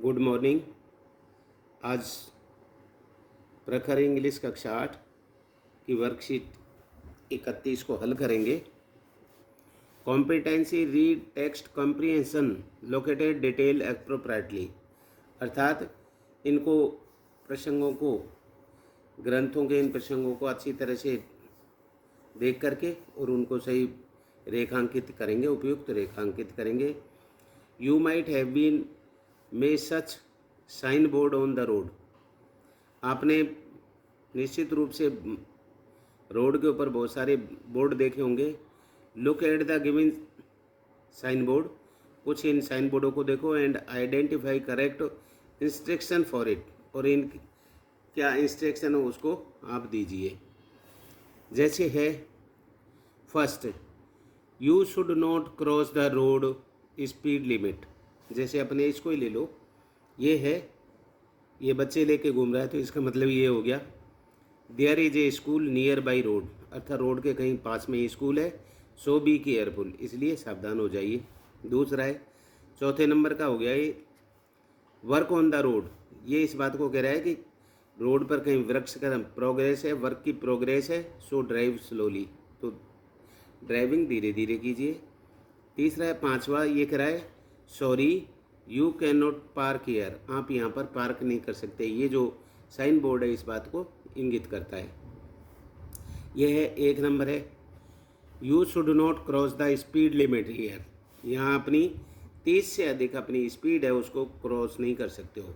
Good morning. आज प्रखर English कक्षा 8 की वर्कशीट 31 को हल करेंगे। Competency read text comprehension located detail appropriately, अर्थात इनको प्रसंगों को, ग्रंथों के इन प्रसंगों को अच्छी तरह से देख करके और उनको सही रेखांकित करेंगे, उपयुक्त रेखांकित करेंगे। You might have been may such sign board on the road, आपने निश्चित रूप से रोड के ऊपर बहुत सारे बोर्ड देखे होंगे। Look at the given sign board, कुछ इन साइन बोर्डों को देखो and identify correct instruction for it, और इन क्या इंस्ट्रक्शन हो उसको आप दीजिए। जैसे है first, you should not cross the road speed limit. जैसे अपने इसको ही ले लो, ये है, ये बच्चे लेके घूम रहा है तो इसका मतलब ये हो गया there is a school near by road, अर्थात रोड के कहीं पास में ही स्कूल है। सो बी केयरफुल, इसलिए सावधान हो जाइए। दूसरा है, चौथे नंबर का हो गया ये वर्क ऑन द रोड, ये इस बात को कह रहा है कि रोड पर कहीं वृक्ष का प्रोग्रेस है, वर्क की प्रोग्रेस है। सो ड्राइव स्लोली, तो ड्राइविंग धीरे धीरे कीजिए। तीसरा है, पांचवा, ये कह रहा है sorry you can not park here, आप यहाँ पर पार्क नहीं कर सकते। ये जो साइन बोर्ड है इस बात को इंगित करता है। यह है एक नंबर है, you should not cross the speed limit here, यहाँ अपनी 30 से अधिक अपनी स्पीड है उसको क्रॉस नहीं कर सकते हो।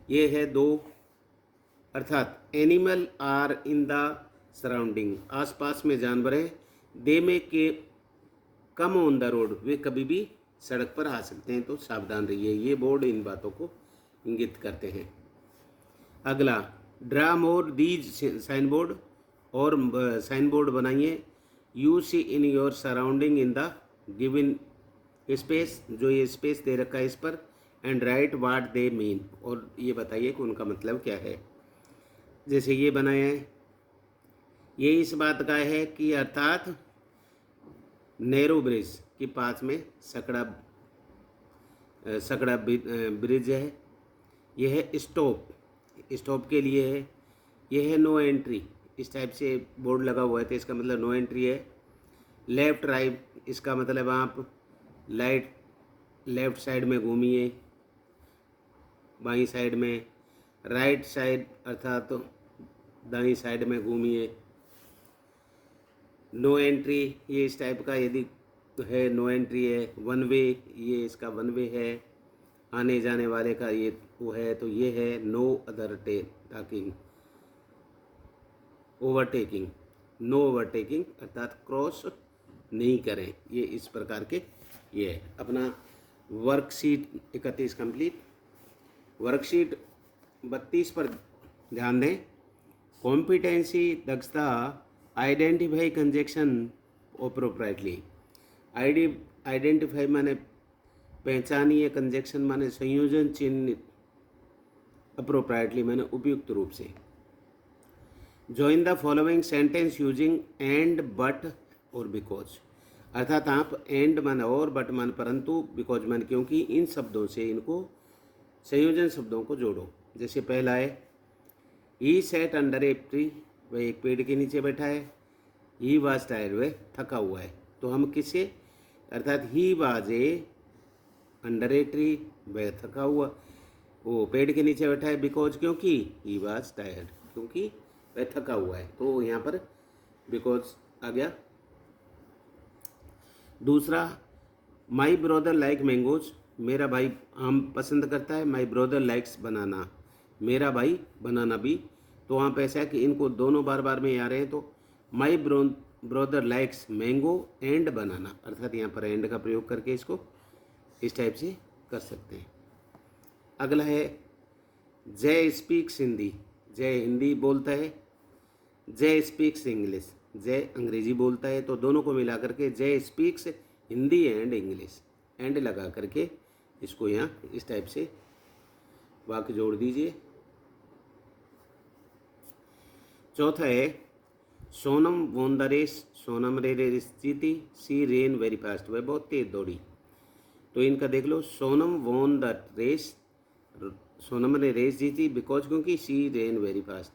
ये है दो, अर्थात animal are in the surrounding, आसपास में जानवर हैं। दे में के कम ऑन द रोड, वे कभी भी सड़क पर आ सकते हैं, तो सावधान रहिए। ये बोर्ड इन बातों को इंगित करते हैं। अगला, draw more these sign board, और साइन बोर्ड बनाइए। You see in your surrounding in the given space, जो ये स्पेस दे रखा है इस पर, and write what they mean, और ये बताइए कि उनका मतलब क्या है। जैसे ये बनाया है, ये इस बात का है कि अर्थात नैरो ब्रिज के पास में सकड़ा ब्रिज है। यह है स्टॉप, स्टॉप के लिए है। यह है नो एंट्री, इस टाइप से बोर्ड लगा हुआ है तो इसका मतलब नो एंट्री है। लेफ्ट राइट, इसका मतलब आप लेफ्ट साइड में घूमिए, बाईं साइड में। राइट साइड अर्थात तो दाईं साइड में घूमिए। नो एंट्री, ये इस टाइप का यदि है नो एंट्री है। वन वे, ये इसका वन वे है, आने जाने वाले का ये वो है, तो ये है no other talking overtaking, no overtaking अर्थात क्रॉस नहीं करें। ये इस प्रकार के ये है। अपना वर्कशीट 31 कंप्लीट। वर्कशीट 32 पर ध्यान दें। कॉम्पिटेंसी दक्षता आइडेंटिफाई कंजक्शन अप्रोप्रिएटली, आइडेंटिफाई माने पहचानिए, कंजक्शन माने संयोजन चिन्ह, अप्रोप्रिएटली माने उपयुक्त रूप से। Join the following sentence using and but और बिकॉज, अर्थात आप एंड मान और, बट मान परंतु, बिकॉज मान क्योंकि, इन शब्दों से इनको संयोजन शब्दों को जोड़ो। जैसे पहला है, ही सेट अंडर ए ट्री, वह एक पेड़ के नीचे बैठा है। ही वाज टायर्ड, वह थका हुआ है। तो हम किसे, अर्थात he was A under a tree, वह थका हुआ, वो पेड़ के नीचे बैठा है। बिकॉज क्योंकि, ही वाज टायर्ड, क्योंकि वह थका हुआ है, तो यहाँ पर बिकॉज आ गया। दूसरा, माई ब्रदर लाइक मैंगोज, मेरा भाई आम पसंद करता है। माई ब्रदर लाइक्स बनाना, मेरा भाई बनाना भी। तो वहाँ पे ऐसा है कि इनको दोनों बार बार में आ रहे हैं, तो my brother likes mango and banana, अर्थात यहाँ पर एंड का प्रयोग करके इसको इस टाइप से कर सकते हैं। अगला है, जय स्पीक्स हिंदी, जय हिंदी बोलता है। जय स्पीक्स इंग्लिश, जय अंग्रेजी बोलता है। तो दोनों को मिला करके जय speaks Hindi and English, and लगा करके इसको यहाँ इस टाइप से वाक्य जोड़ दीजिए। चौथा है, Sonam won the race, Sonam race जीती। सी रेन वेरी फास्ट, वह बहुत तेज दौड़ी। तो इनका देख लो, Sonam won the race, Sonam ने रेस जीती बिकॉज क्योंकि शी रेन वेरी फास्ट।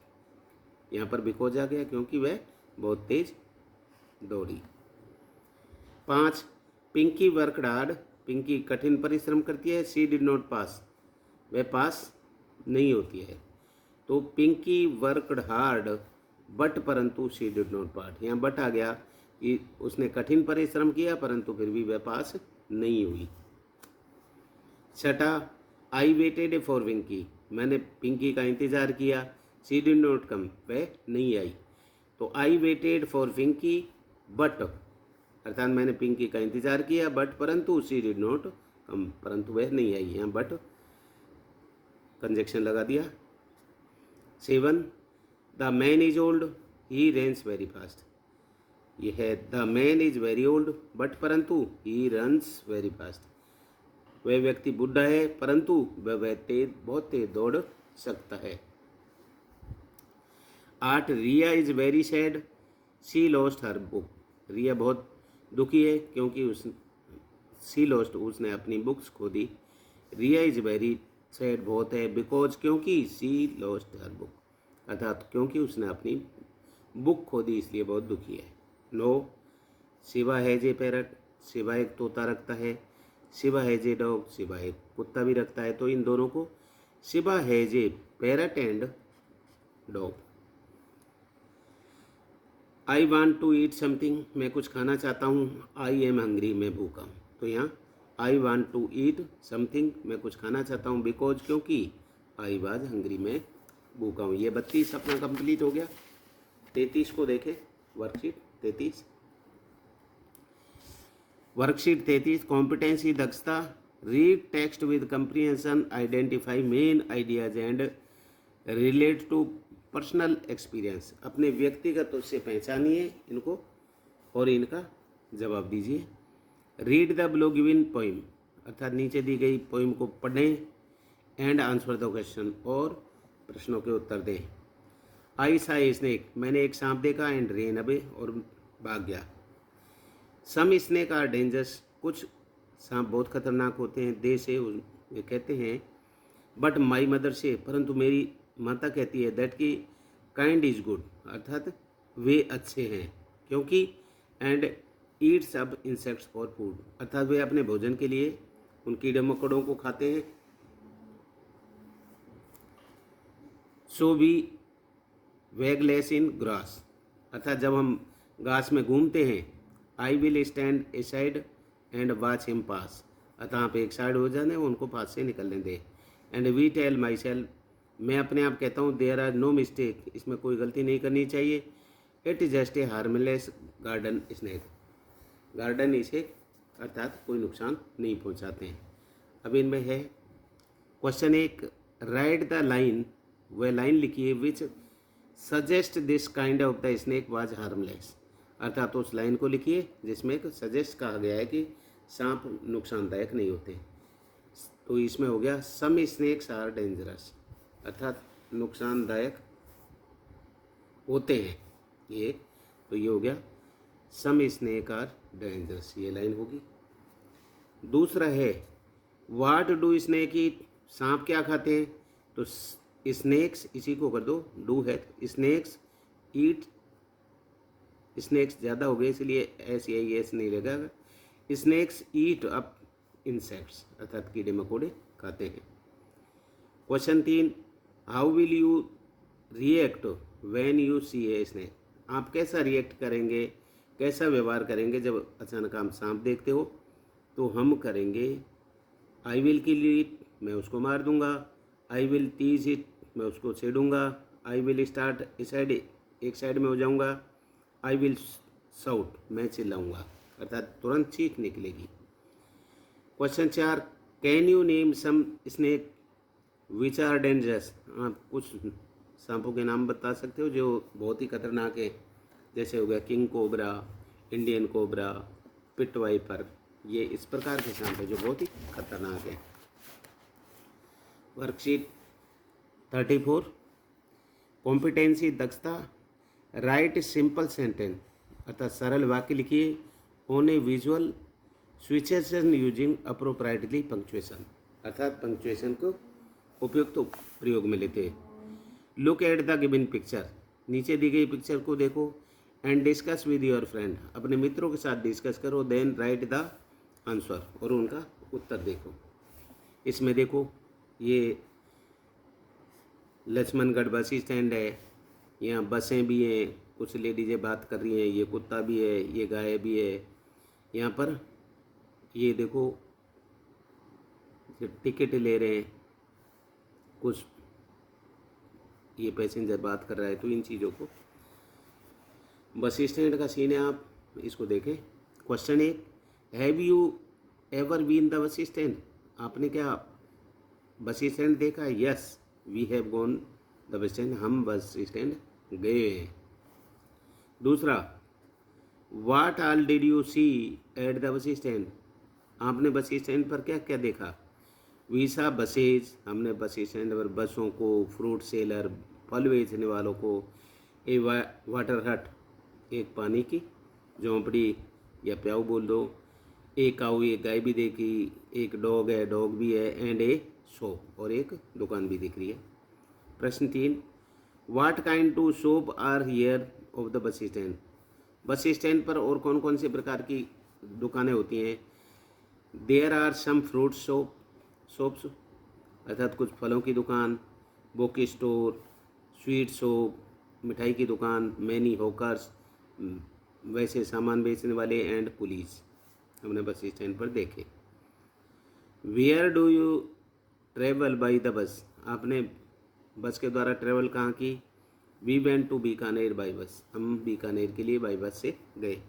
यहाँ पर बिकॉज आ गया क्योंकि वह बहुत तेज दौड़ी। 5 पिंकी वर्कड हार्ड, पिंकी कठिन परिश्रम करती है। शी डिड नॉट पास, वह पास नहीं होती है। तो पिंकी वर्कड हार्ड बट परंतु शी डिड नॉट पास, यहाँ बट आ गया कि उसने कठिन परिश्रम किया परंतु फिर भी वह पास नहीं हुई। 6 आई वेटेड फॉर पिंकी, मैंने पिंकी का इंतज़ार किया। शी डिड नॉट कम, वह नहीं आई। तो I waited for Pinky but, अर्थात मैंने पिंकी का इंतज़ार किया बट परंतु शी डिड नॉट कम, परंतु वह नहीं आई। यहाँ बट कंजक्शन लगा दिया। 7 the man is old he runs very fast, ये है the man is very old but परंतु ही रन्स वेरी फास्ट, वह व्यक्ति बुढ़ा है परंतु वह तेज बहुत तेज दौड़ सकता है। 8 Riya is very sad she lost her book, Riya बहुत दुखी है क्योंकि शी लॉस्ट, उसने अपनी बुक्स खो दी। रिया इज वेरी सैड बहुत है बिकॉज क्योंकि शी लॉस्ट हर बुक, अर्थात क्योंकि उसने अपनी बुक खो दी इसलिए बहुत दुखी है। 9 Shiva has a parrot, Shiva एक तोता रखता है। Shiva has a dog, Shiva एक कुत्ता भी रखता है। तो इन दोनों को Shiva has a parrot and dog. I want to eat something, मैं कुछ खाना चाहता हूँ। आई एम हंग्री, मैं भूखा हूँ। तो यहाँ I want to eat something, मैं कुछ खाना चाहता हूँ बिकॉज क्योंकि आई वाज हंग्री, मैं भूखा हूँ। ये 32 अपना कंप्लीट हो गया। 33 को देखें, वर्कशीट 33। वर्कशीट 33 कॉम्पिटेंसी दक्षता, read text with comprehension, identify main ideas and relate to personal experience, अपने व्यक्तिगत से पहचानिए इनको और इनका जवाब दीजिए। Read the below given poem, अर्थात नीचे दी गई पोइम को पढ़ें एंड आंसर द क्वेश्चन, और प्रश्नों के उत्तर दें। आई सा ए स्नेक, मैंने एक सांप देखा एंड रेन अवे, और भाग गया। सम स्नेक आर डेंजरस, कुछ सांप बहुत खतरनाक होते हैं। दे से ये कहते हैं, बट माई मदर से, परंतु मेरी माता कहती है, दैट की काइंड इज गुड, अर्थात वे अच्छे हैं क्योंकि, एंड ईट सब इंसेक्ट्स फॉर फूड, अर्थात वे अपने भोजन के लिए उन कीड़े मकोड़ों को खाते हैं। So we wag less in grass, अर्थात जब हम घास में घूमते हैं। I will stand aside and watch him pass, अतः आप एक साइड हो जाने उनको पास से निकलने दें। And we tell myself, मैं अपने आप कहता हूँ, देयर आर नो मिस्टेक, इसमें कोई गलती नहीं करनी चाहिए। It is just a harmless garden snake, garden इसे अर्थात कोई नुकसान नहीं पहुँचाते हैं। अब इनमें है क्वेश्चन 1, राइट द लाइन, वह लाइन लिखिए विच suggest this kind of the snake was harmless, अर्थात उस लाइन को लिखिए जिसमें सजेस्ट कहा गया है कि सांप नुकसानदायक नहीं होते। तो इसमें हो गया सम स्नेक्स आर डेंजरस, अर्थात नुकसानदायक होते हैं ये, तो ये हो गया सम स्नेक आर डेंजरस, ये लाइन होगी। दूसरा है व्हाट डू स्नेक ईट, सांप क्या खाते हैं, तो स्नेक्स इसी को कर दो, डू है, स्नेक्स ईट, स्नेक्स ज़्यादा हो गए इसलिए एस या एस नहीं लगेगा। स्नेक्स ईट अप इंसेक्ट्स, अर्थात कीड़े मकोड़े खाते हैं। Question 3, how will you react when you see a snake, आप कैसा रिएक्ट करेंगे, कैसा व्यवहार करेंगे जब अचानक आप सांप देखते हो। तो हम करेंगे आई विल किल इट, मैं उसको मार दूंगा। आई विल टीज इट, मैं उसको छेड़ूंगा। I will start aside, एक साइड में हो जाऊंगा। आई विल साउट, मैं चिल्लाऊंगा, अर्थात तुरंत चीख निकलेगी। Question 4, can you name some snake which are dangerous, आप कुछ सांपों के नाम बता सकते हो जो बहुत ही खतरनाक है, जैसे हो गया king cobra, Indian cobra, pit viper, ये इस प्रकार के सांप है जो बहुत ही खतरनाक है। वर्कशीट 34 कॉम्पिटेंसी दक्षता, राइट सिंपल सेंटेंस, अर्थात सरल वाक्य लिखिए on A visual situation using appropriately punctuation, अर्थात पंक्चुएशन को उपयुक्त प्रयोग में लेते हैं। Look at the given picture, नीचे दी गई पिक्चर को देखो, and discuss with your friend, अपने मित्रों के साथ डिस्कस करो, देन राइट द आंसर, और उनका उत्तर देखो। इसमें देखो ये लक्ष्मणगढ़ बस स्टैंड है, यहाँ बसें भी हैं, कुछ लेडीजें बात कर रही हैं, ये कुत्ता भी है, ये गाय भी है। यहाँ पर ये देखो टिकट ले रहे हैं, कुछ ये पैसेंजर बात कर रहा है। तो इन चीज़ों को बस स्टैंड का सीन है, आप इसको देखें। Question 1, have you ever been the bus stand, आपने क्या बस स्टैंड देखा है? Yes we have gone the bus stand, हम बस स्टैंड गए हैं। दूसरा, what all did you see at the bus stand, आपने बस स्टैंड पर क्या क्या देखा? वी सा बसेज, हमने बस स्टैंड पर बसों को, फ्रूट सेलर, फल बेचने वालों को, ए वाटर हट, एक पानी की झोंपड़ी या प्याऊ बोल दो, एक काऊ, एक गाय भी देखी, एक डॉग है, डॉग भी है, एंड ए शॉप, और एक दुकान भी दिख रही है। प्रश्न 3, what kind to shop are here of the bus stand, bus stand पर और कौन कौन से प्रकार की दुकानें होती हैं? There are some fruit shops, अर्थात कुछ फलों की दुकान, बुक स्टोर, स्वीट शॉप, मिठाई की दुकान, मैनी हॉकर्स, वैसे सामान बेचने वाले, एंड पुलिस, हमने बस स्टैंड पर देखे। Where do you travel by the bus, आपने बस के द्वारा ट्रेवल कहाँ की? We went to Bikaner by bus, हम बीकानेर के लिए बाई बस से गए।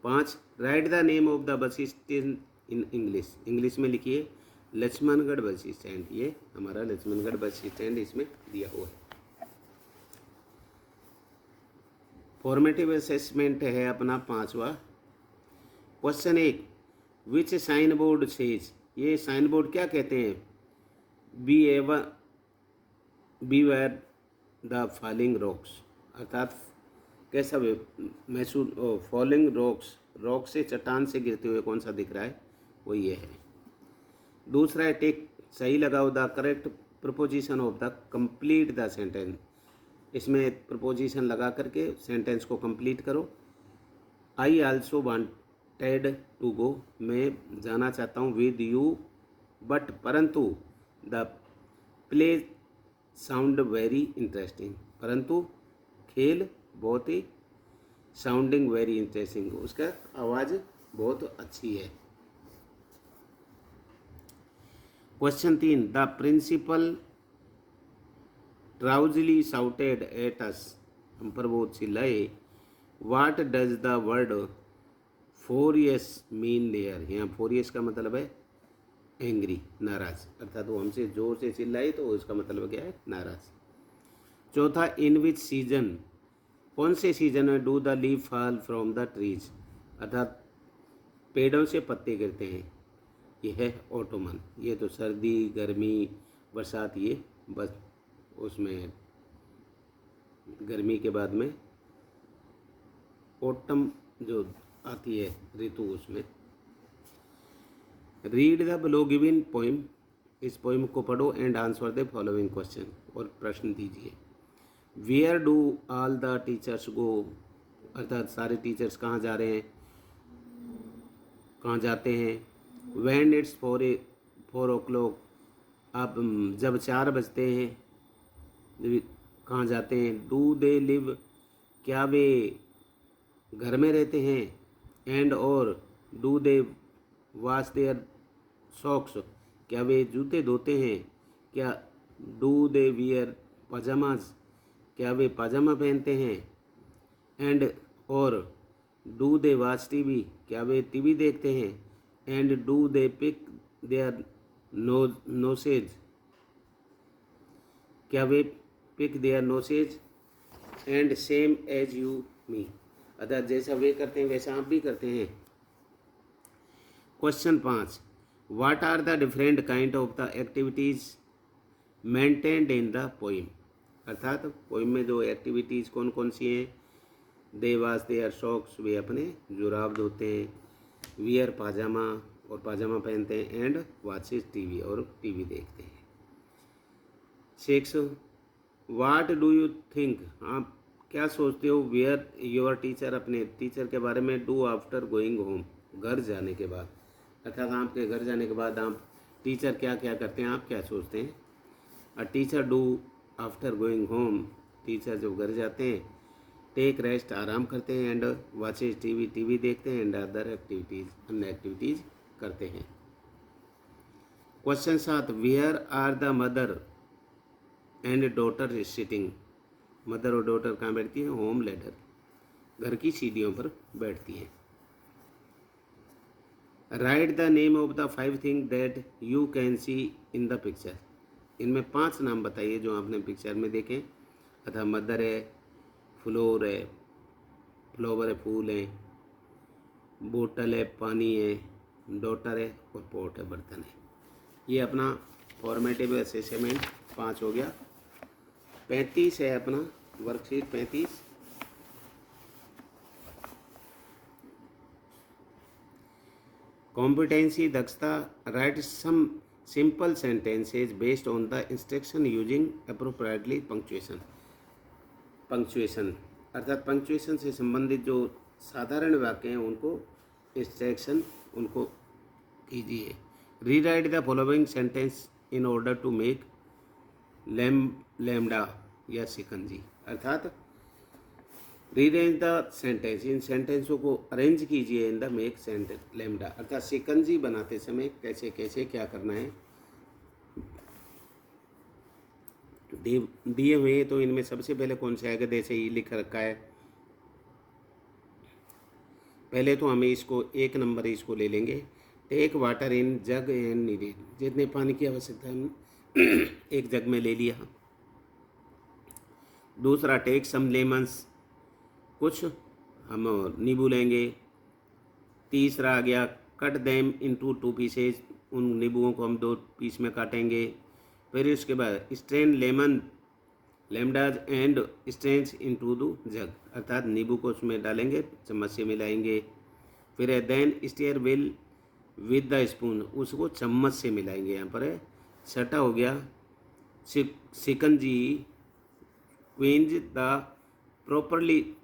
5, right the name of the bus stand in English, English में लिखिए लक्ष्मणगढ़ बस स्टैंड, ये हमारा लक्ष्मणगढ़ बस स्टैंड इसमें दिया हुआ है। फॉर्मेटिव असेसमेंट है अपना 5वां। Question 1, which sign board says, ये साइन बोर्ड क्या कहते हैं? Beware the falling rocks, अर्थात कैसा महसूस, फॉलिंग रॉक्स, रॉक से, चट्टान से गिरते हुए कौन सा दिख रहा है? वो ये है। दूसरा है टेक, सही लगाओ the correct preposition of the complete the sentence, इसमें प्रपोजिशन लगा करके सेंटेंस को कंप्लीट करो। I also wanted to go, मैं जाना चाहता हूँ, विद यू बट, परंतु, the play sound very interesting, परंतु खेल बहुत ही, साउंडिंग वेरी इंटरेस्टिंग, उसका आवाज़ बहुत अच्छी है। Question 3, the principal drowsily shouted at us, हम पर वो चिल्लाए। What does the word furious mean there, यहाँ फोरियस का मतलब है एंग्री, नाराज, अर्थात वो हमसे जोर से चिल्लाई तो उसका मतलब क्या है? नाराज। चौथा, इन विच सीजन, कौन से सीजन में do the leaf fall from the trees, अर्थात पेड़ों से पत्ते गिरते हैं? ये है ऑटोमन, ये तो सर्दी, गर्मी, बरसात, ये बस उसमें गर्मी के बाद में ऑटम जो आती है ऋतु, उसमें। Read the below given poem, इस पोइम को पढ़ो, and answer the following question, और प्रश्न दीजिए। Where do all the teachers go, अर्थात सारे टीचर्स कहाँ जा रहे हैं, कहाँ जाते हैं? व्हेन इट्स 4 o'clock, अब जब 4 बजते हैं कहाँ जाते हैं? डू दे लिव, क्या वे घर में रहते हैं? एंड और do they wash their socks, क्या वे जूते धोते हैं? क्या डू दे वियर पजामाज, क्या वे पाजामा पहनते हैं? एंड और डू दे वॉच टीवी, क्या वे टीवी देखते हैं? And do they pick their noses, क्या वे pick their noses? And same as you me, अर्थात जैसा वे करते हैं वैसा आप भी करते हैं। Question 5, what are the different kind of the activities mentioned in the poem, अर्थात पोइम में जो एक्टिविटीज़ कौन कौन सी हैं? दे वॉश देयर सॉक्स, वे अपने जुराब धोते हैं, वियर पाजामा, और पाजामा पहनते हैं, एंड वॉचेस टीवी, और टीवी देखते हैं। 6. वाट डू यू थिंक, आप क्या सोचते हो, वेयर योर टीचर, अपने टीचर के बारे में, डू आफ्टर गोइंग होम, घर जाने के बाद, अर्थात आपके घर जाने के बाद आप टीचर क्या क्या करते हैं, आप क्या सोचते हैं। A teacher do after going home, teacher जब घर जाते हैं, टेक रेस्ट, आराम करते हैं, एंड वॉचेज टीवी, टीवी देखते हैं, एंड अदर एक्टिविटीज़, अन्य एक्टिविटीज़ करते हैं। Question 7, where are the mother and daughter sitting, mother और डॉटर कहाँ बैठती हैं, होम लेडर, घर की सीढ़ियों पर बैठती हैं। Right the name of the 5 thing that you can see in the picture, इनमें 5 नाम बताइए जो आपने पिक्चर में देखें। अतः मदर है, फ्लोर है, फ्लावर है, फूल है, बोतल है, पानी है, डॉटर है, और पॉट है, बर्तन है। ये अपना फॉर्मेटिव असेसमेंट 5 हो गया। 35 है अपना वर्कशीट 35। कॉम्पिटेंसी, दक्षता, write some simple sentences based on the instruction using appropriately punctuation. Punctuation अर्थात पंक्चुएशन से संबंधित जो साधारण वाक्य हैं उनको इंस्ट्रक्शन उनको कीजिए। Rewrite the following sentence in order to make lemonade या सिकंजी, अर्थात रीअरेंज द सेंटेंस, इन सेंटेंसों को अरेंज कीजिए in the make sentence lemonade, अर्थात सिकंजी बनाते समय कैसे कैसे क्या करना है दिए हुए हैं। तो इनमें सबसे पहले कौन से आएगा, जैसे ही लिख रखा है, पहले तो हमें इसको 1 नंबर इसको ले लेंगे। Take water in jug and needed, जितने पानी की आवश्यकता है एक जग में ले लिया। दूसरा, टेक सम लेमन्स, कुछ हम नींबू लेंगे। तीसरा आ गया, कट देम इनटू 2 पीसेज, उन नींबुओं को हम 2 पीस में काटेंगे। फिर उसके बाद स्ट्रेन लेमन लेमडाज and strains into the jug, अर्थात नींबू को उसमें डालेंगे, चम्मच से मिलाएंगे। फिर है then stir well with the spoon, उसको चम्मच से मिलाएंगे, यहाँ पर है। छठा हो गया सिकंजी क्वींज द प्रॉपरली,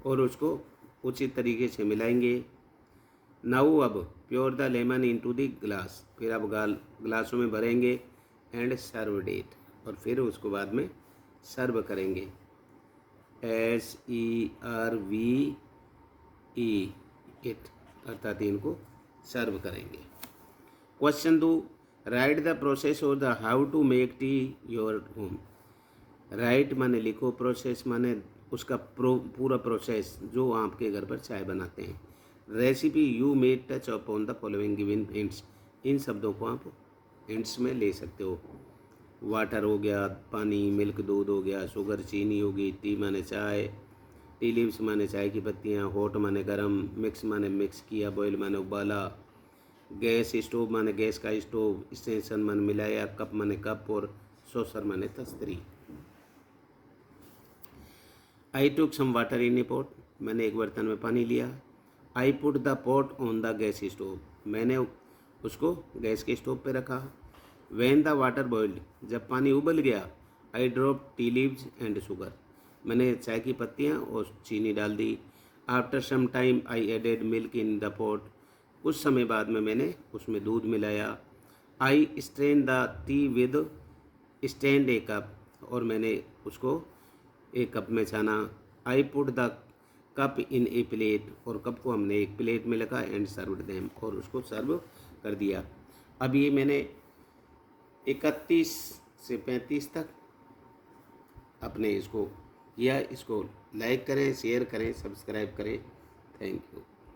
और उसको उचित तरीके से मिलाएंगे। नाउ अब pure the lemon into the glass, फिर अब ग्लासों में भरेंगे, एंड सर्व डेट, और फिर उसको बाद में सर्व करेंगे। SERVE इट, अर्थात इनको सर्व करेंगे। क्वेश्चन 2, राइट द प्रोसेस और the how to make tea your home. Write माने लिखो, प्रोसेस माने उसका पूरा प्रोसेस जो आपके घर पर चाय बनाते हैं। Recipe, you may touch upon the following given hints, इन शब्दों को आप हिंट्स में ले सकते हो। वाटर हो गया, पानी, मिल्क दूध हो गया, शुगर चीनी होगी, टी माने चाय, टी लीव्स माने चाय की पत्तियाँ, हॉट माने गरम, मिक्स माने मिक्स किया, बॉयल माने उबाला, गैस स्टोव माने गैस का स्टोव, स्टेशन माने मिलाया, कप माने कप, और सॉसर माने तस्तरी। आई टुक some water in a pot, मैंने एक बर्तन में पानी लिया। आई put the pot on the gas stove, मैंने उसको गैस के स्टोव पे रखा। व्हेन द वाटर बॉइल्ड, जब पानी उबल गया। I drop tea leaves and sugar, मैंने चाय की पत्तियाँ और चीनी डाल दी। After some time I added milk in the pot, कुछ समय बाद में मैंने उसमें दूध मिलाया। I strain the tea with stand a cup, और मैंने उसको एक कप में छाना। I put the cup in a plate, और कप को हमने एक प्लेट में रखा, एंड सर्व्ड देम, और उसको सर्व कर दिया। अब ये मैंने 31 से 35 तक अपने इसको किया। इसको लाइक करें, शेयर करें, सब्सक्राइब करें। Thank you.